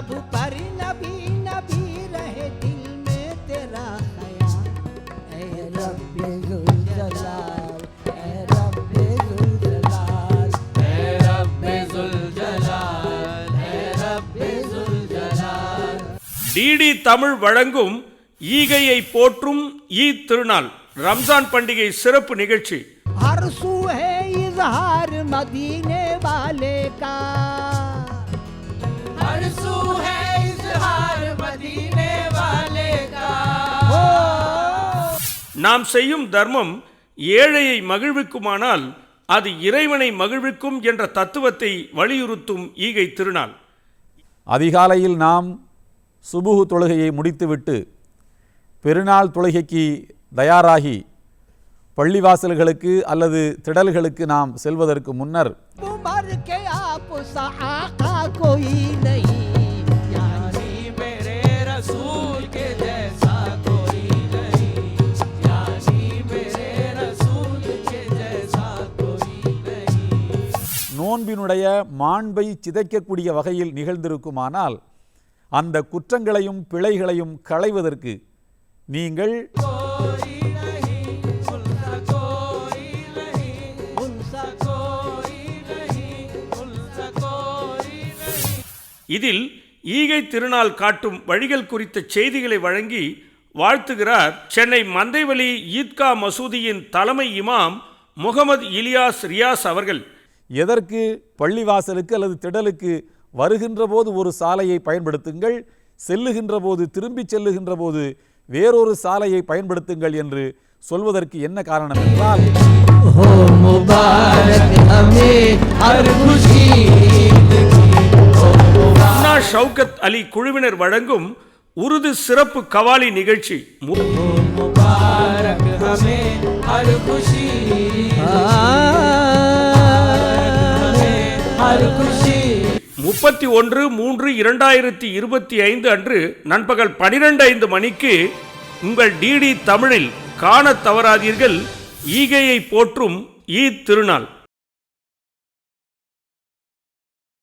रब पर नबी नबी रहे दिल में तेरा ख्याल ऐ रब्बे जुल जलाल ऐ रब्बे जुल जलाल ऐ रब्बे जुल जलाल ऐ रब्बे जुल जलाल। டிடி தமிழ் வழங்கும் ஈகையை போற்றும் ஈத் திருநாள் ரம்ஜான் பண்டிகை சிறப்பு நிகழ்ச்சி। हर सू है इजहार मदीने वाले का, हर सू है इजहार मदीने वाले का। நாம் செய்யும் தர்மம் ஏழையை மகிழ்விக்குமானால் அது இறைவனை மகிழ்விக்கும் என்ற தத்துவத்தை வலியுறுத்தும் ஈகை திருநாள்। அதிகாலையில் நாம் சுபுஹ் தொழுகையை முடித்துவிட்டு பெருநாள் தொழுகைக்கு தயாராகி பள்ளிவாசல்களுக்கு அல்லது திடல்களுக்கு நாம் செல்வதற்கு முன்னர் நோன்பினுடைய மாண்பை சிதைக்கக்கூடிய வகையில் நிகழ்ந்திருக்குமானால் அந்த குற்றங்களையும் பிழைகளையும் களைவதற்கு நீங்கள் இதில் ஈகை திருநாள் காட்டும் வழிகள் குறித்த செய்திகளை வழங்கி வாழ்த்துகிறார் சென்னை மந்தைவெளி ஈத்கா மசூதியின் தலைமை இமாம் முகமது இலியாஸ் ரியாஸ் அவர்கள்। எதற்கு பள்ளிவாசலுக்கு அல்லது திடலுக்கு வருகின்ற போது ஒரு சாலையை பயன்படுத்துங்கள், செல்லுகின்ற போது திரும்பி செல்லுகின்ற போது வேறொரு சாலையை பயன்படுத்துங்கள் என்று சொல்வதற்கு என்ன காரணம் என்றால், ஷவுகத் அலி குழுவினர் வழங்கும் உருது சிறப்பு கவாலி நிகழ்ச்சி 31/3/2025 அன்று நண்பகல் 12:05 மணிக்கு உங்கள் டிடி தமிழில் காண தவறாதீர்கள் ஈகையை போற்றும் ஈத் திருநாள்।